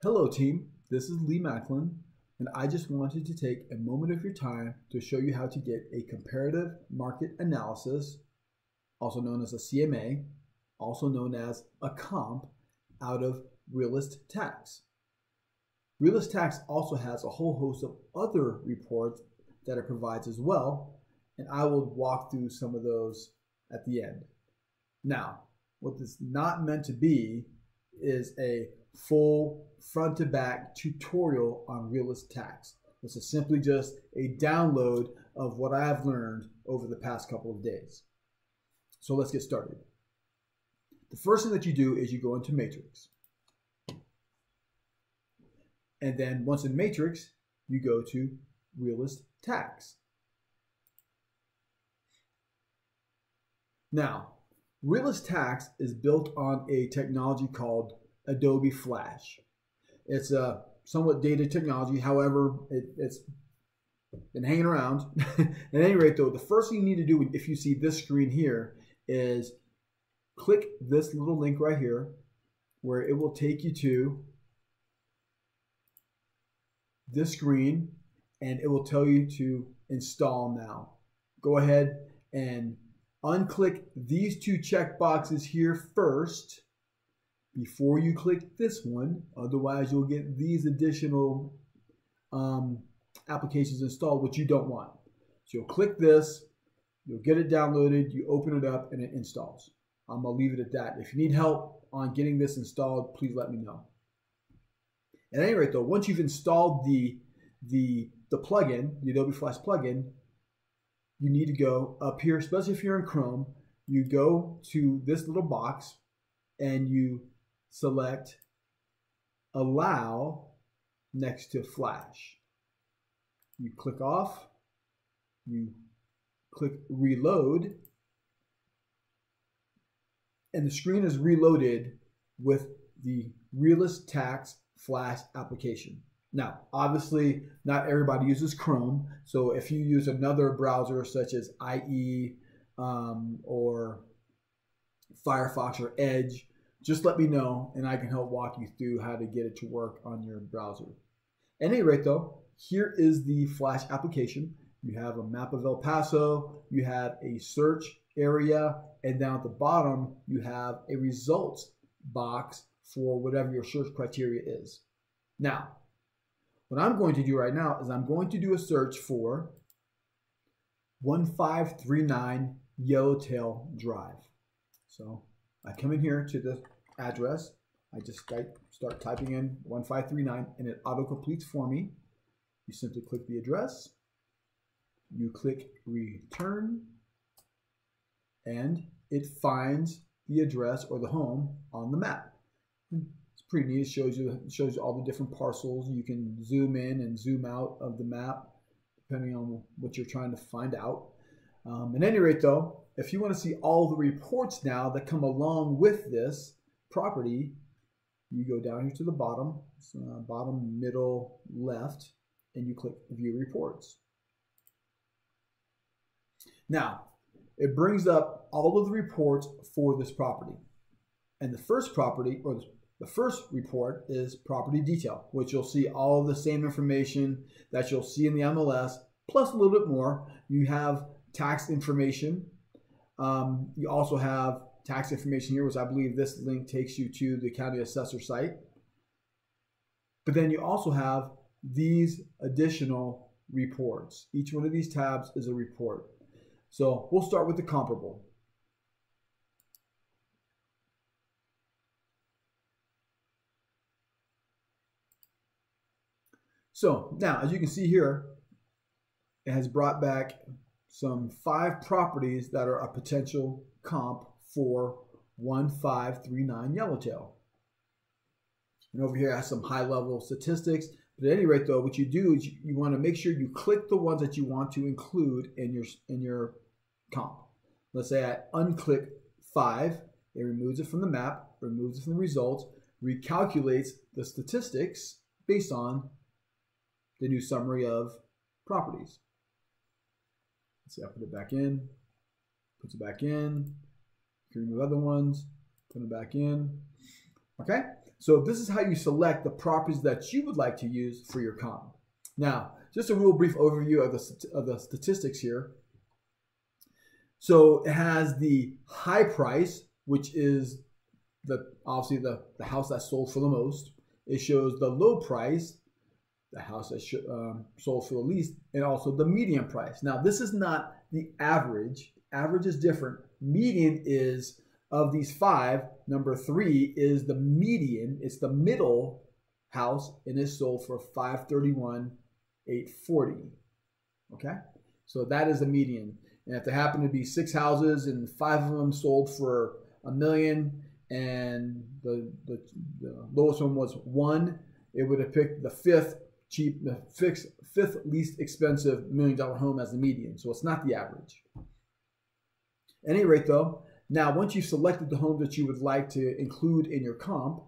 Hello team, this is Lee Macklin, and I just wanted to take a moment of your time to show you how to get a comparative market analysis, also known as a CMA, also known as a comp, out of Realist Tax. Realist Tax also has a whole host of other reports that it provides as well, and I will walk through some of those at the end. Now, what this is not meant to be is a full front to back tutorial on Realist Tax. This is simply just a download of what I have learned over the past couple of days. So let's get started. The first thing that you do is you go into Matrix. And then once in Matrix, you go to Realist Tax. Now, Realist Tax is built on a technology called Adobe Flash. It's a somewhat dated technology. However, it's been hanging around. At any rate, though, the first thing you need to do if you see this screen here is click this little link right here where it will take you to this screen and it will tell you to install now. Go ahead and unclick these two check boxes here first before you click this one. Otherwise, you'll get these additional applications installed, which you don't want. So you'll click this, you'll get it downloaded, you open it up, and it installs. I'm going to leave it at that. If you need help on getting this installed, please let me know. At any rate, though, once you've installed the plugin, the Adobe Flash plugin, you need to go up here, especially if you're in Chrome, you go to this little box and you select Allow next to Flash. You click off, you click Reload, and the screen is reloaded with the Realist Tax Flash application. Now, obviously, not everybody uses Chrome, so if you use another browser such as IE or Firefox or Edge, just let me know and I can help walk you through how to get it to work on your browser. At any rate, though, here is the Flash application. You have a map of El Paso, you have a search area, and down at the bottom, you have a results box for whatever your search criteria is. Now, what I'm going to do right now is I'm going to do a search for 1539 Yellowtail Drive. So I come in here to the address. I just start typing in 1539 and it auto-completes for me. You simply click the address, you click return, and it finds the address or the home on the map. It's pretty neat. It shows you all the different parcels. You can zoom in and zoom out of the map depending on what you're trying to find out. At any rate, though, if you want to see all the reports now that come along with this property, you go down here to the bottom, bottom middle left, and you click View Reports. Now, it brings up all of the reports for this property. And the first property, or the first report, is property detail, which you'll see all of the same information that you'll see in the MLS, plus a little bit more. You have tax information. You also have tax information here, which I believe this link takes you to the county assessor site. But then you also have these additional reports. Each one of these tabs is a report. So we'll start with the comparable. So now, as you can see here, it has brought back some 5 properties that are a potential comp for 1539 Yellowtail. And over here it has some high-level statistics. But at any rate, though, what you do is you want to make sure you click the ones that you want to include in your comp. Let's say I unclick 5. It removes it from the map, removes it from the results, recalculates the statistics based on the new summary of properties. Let's see, I put it back in, puts it back in, remove other ones, put them back in. Okay, So this is how you select the properties that you would like to use for your comp. Now, just a real brief overview of the statistics here. So it has the high price, which is obviously the house that sold for the most. It shows the low price, the house that sold for the least, and also the median price. Now, this is not the average. Average is different. Median is, of these 5, number 3 is the median. It's the middle house, and it's sold for $531,840. Okay, so that is the median. And if there happen to be 6 houses and 5 of them sold for $1 million, and the lowest one was 1, it would have picked the fifth least expensive $1 million home as the median. So it's not the average. At any rate, though, now once you've selected the home that you would like to include in your comp,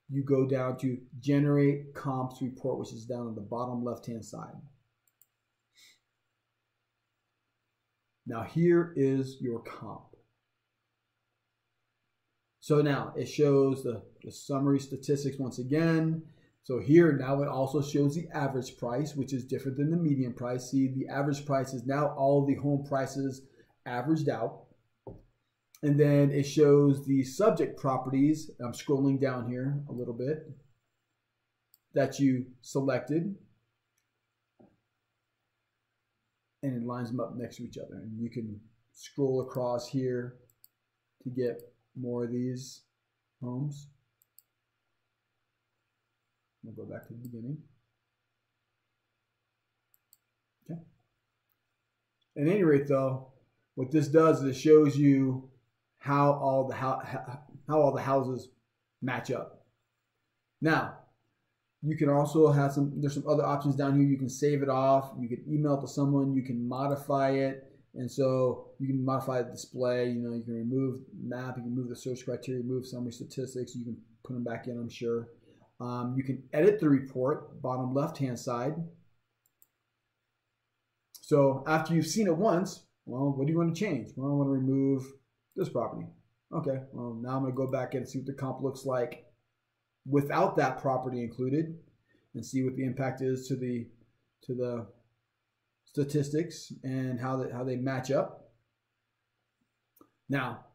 you go down to Generate Comps Report, which is down on the bottom left-hand side. Now here is your comp. So now it shows the summary statistics once again. So here now it also shows the average price, which is different than the median price. See, the average price is now all the home prices averaged out. And then it shows the subject properties. I'm scrolling down here a little bit that you selected. And it lines them up next to each other. And you can scroll across here to get more of these homes. We'll go back to the beginning. Okay. At any rate, though, what this does is it shows you how all the houses match up. Now, you can also have there's some other options down here. You can save it off. You can email it to someone. You can modify it. And so you can modify the display. You know, you can remove map. You can move the search criteria, remove summary statistics. You can put them back in, I'm sure. You can edit the report, bottom left-hand side. So after you've seen it once, well, what do you want to change? Well, I want to remove this property. Okay, well, now I'm going to go back in and see what the comp looks like without that property included, and see what the impact is to the statistics and how they match up. Now,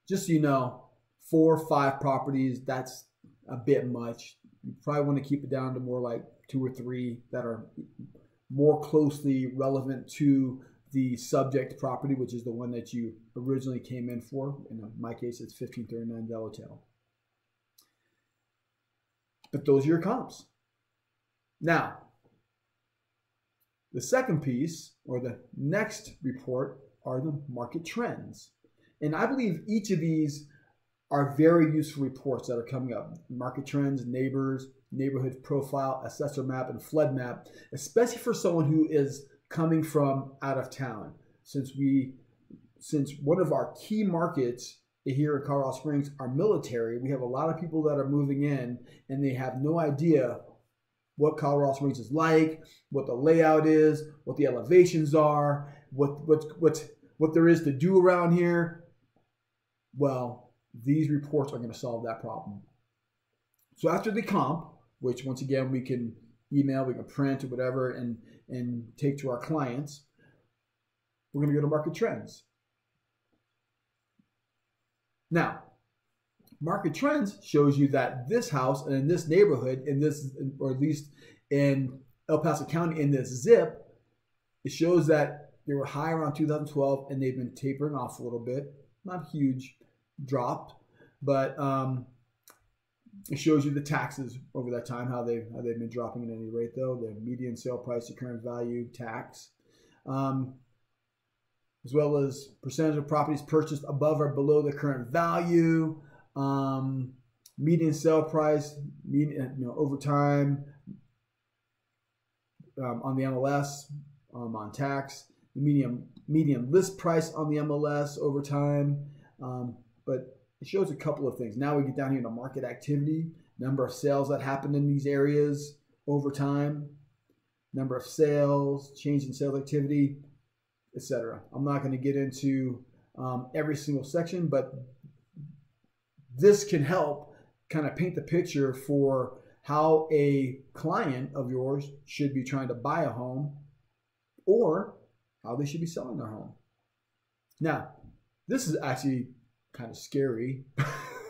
just so you know, 4 or 5 properties, that's a bit much. You probably want to keep it down to more like 2 or 3 that are more closely relevant to the subject property, which is the one that you originally came in for. In my case, it's 1539 Yellowtail. But those are your comps. Now, the second piece, or the next report, are the market trends. And I believe each of these are very useful reports that are coming up. Market trends, neighbors, neighborhood profile, assessor map, and flood map, especially for someone who is coming from out of town. Since one of our key markets here in Colorado Springs are military, we have a lot of people that are moving in and they have no idea what Colorado Springs is like, what the layout is, what the elevations are, what there is to do around here. Well, these reports are going to solve that problem. So after the comp, which once again we can email, we can print or whatever and take to our clients, we're going to go to market trends. Now, market trends shows you that this house and in this neighborhood, or at least in El Paso County, in this zip, it shows that they were high around 2012 and they've been tapering off a little bit. Not huge drop, but it shows you the taxes over that time, how they've been dropping at any rate, though. The median sale price to current value tax, as well as percentage of properties purchased above or below the current value, median sale price, over time, on the MLS, on tax, the median list price on the MLS over time. But it shows a couple of things. Now we get down here to market activity, number of sales that happened in these areas over time, number of sales, change in sales activity, etc. I'm not going to get into every single section, but this can help kind of paint the picture for how a client of yours should be trying to buy a home or how they should be selling their home. Now, this is actually kind of scary,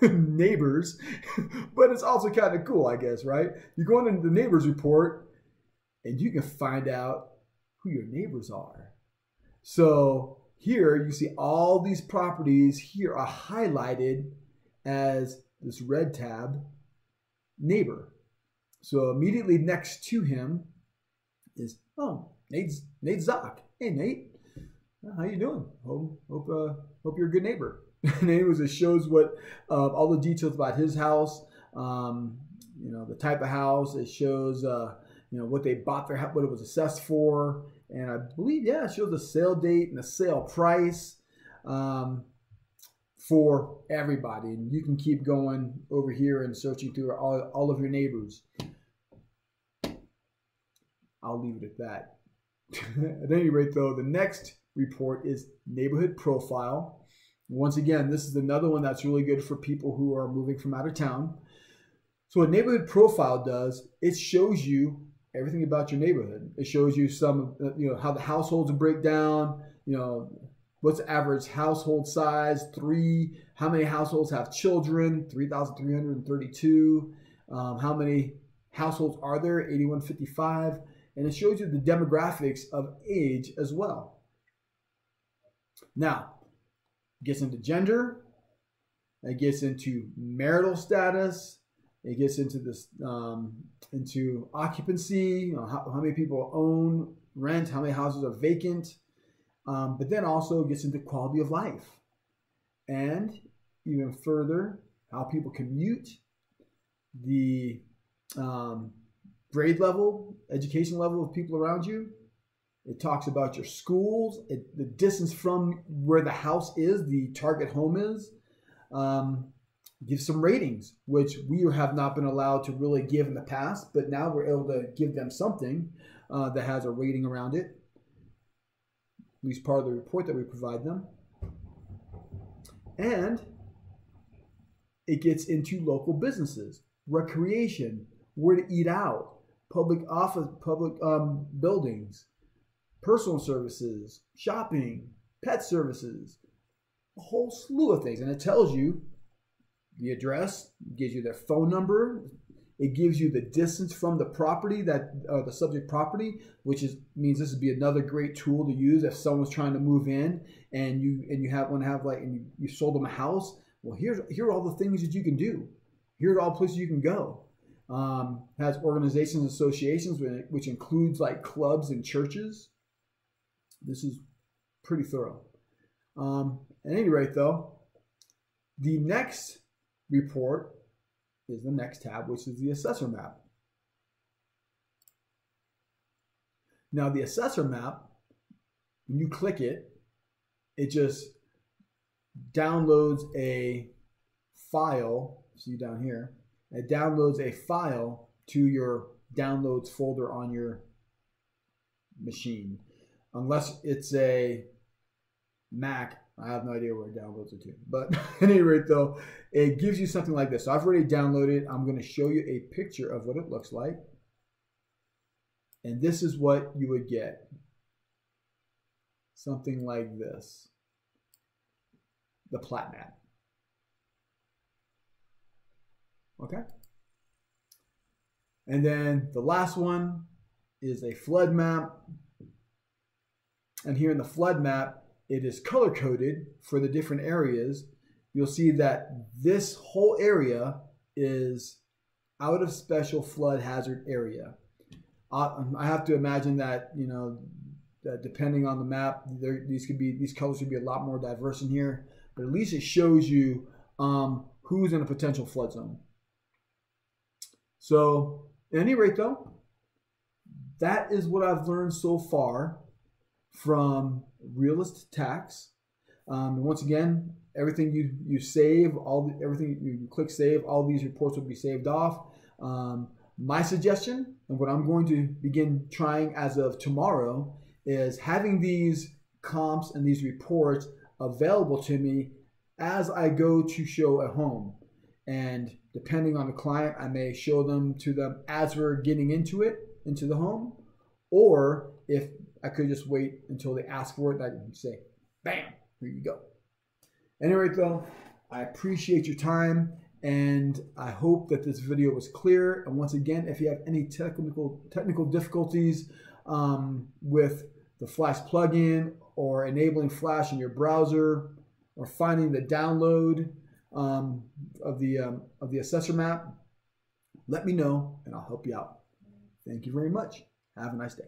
neighbors, but it's also kind of cool, I guess, right? You go into the neighbors report and you can find out who your neighbors are. So here you see all these properties here are highlighted as this red tab, neighbor. So immediately next to him is, oh, Nate Zock. Hey, Nate. How you doing? Hope you're a good neighbor. And anyways, it shows what all the details about his house, the type of house. It shows what they bought their house, what it was assessed for, and I believe it shows the sale date and the sale price for everybody. And you can keep going over here and searching through all of your neighbors. I'll leave it at that. At any rate, though, the next report is neighborhood profile. Once again, this is another one that's really good for people who are moving from out of town. So what neighborhood profile does, it shows you everything about your neighborhood. It shows you some, how the households break down, what's the average household size, 3, how many households have children, 3,332, how many households are there, 8,155, and it shows you the demographics of age as well. Now, it gets into gender, it gets into marital status, it gets into this, into occupancy, how many people own, rent, how many houses are vacant, but then also gets into quality of life. And even further, how people commute, the grade level, education level of people around you. It talks about your schools, the distance from where the house is, the target home is. Give some ratings, which we have not been allowed to really give in the past, but now we're able to give them something that has a rating around it, at least part of the report that we provide them. And it gets into local businesses, recreation, where to eat out, public office, public buildings, personal services, shopping, pet services, a whole slew of things. And it tells you the address, gives you their phone number, it gives you the distance from the property, the subject property, which means this would be another great tool to use if someone's trying to move in and you you sold them a house. Well, here are all the things that you can do. Here are all places you can go. Has organizations and associations, which includes like clubs and churches. This is pretty thorough. At any rate, though, the next report is the next tab, which is the assessor map. Now, the assessor map, when you click it, it just downloads a file. See down here, it downloads a file to your downloads folder on your machine. Unless it's a Mac, I have no idea where it downloads it to. But at any rate, though, it gives you something like this. So I've already downloaded it. I'm going to show you a picture of what it looks like. And this is what you would get. Something like this. The plat map. Okay? And then the last one is a flood map. And here in the flood map, it is color-coded for the different areas. You'll see that this whole area is out of special flood hazard area. I have to imagine that, that depending on the map, these colors could be a lot more diverse in here. But at least it shows you who's in a potential flood zone. So, at any rate, though, that is what I've learned so far from Realist Tax. Once again, everything you save, everything you click save, all these reports will be saved off. My suggestion, and what I'm going to begin trying as of tomorrow, is having these comps and these reports available to me as I go to show a home. And Depending on the client, I may show them to them as we're getting into the home, or if I could just wait until they ask for it, I can say, bam, here you go. Anyway, though, I appreciate your time, and I hope that this video was clear. And once again, if you have any technical difficulties with the Flash plugin or enabling Flash in your browser or finding the download of the assessor map, let me know and I'll help you out. Thank you very much. Have a nice day.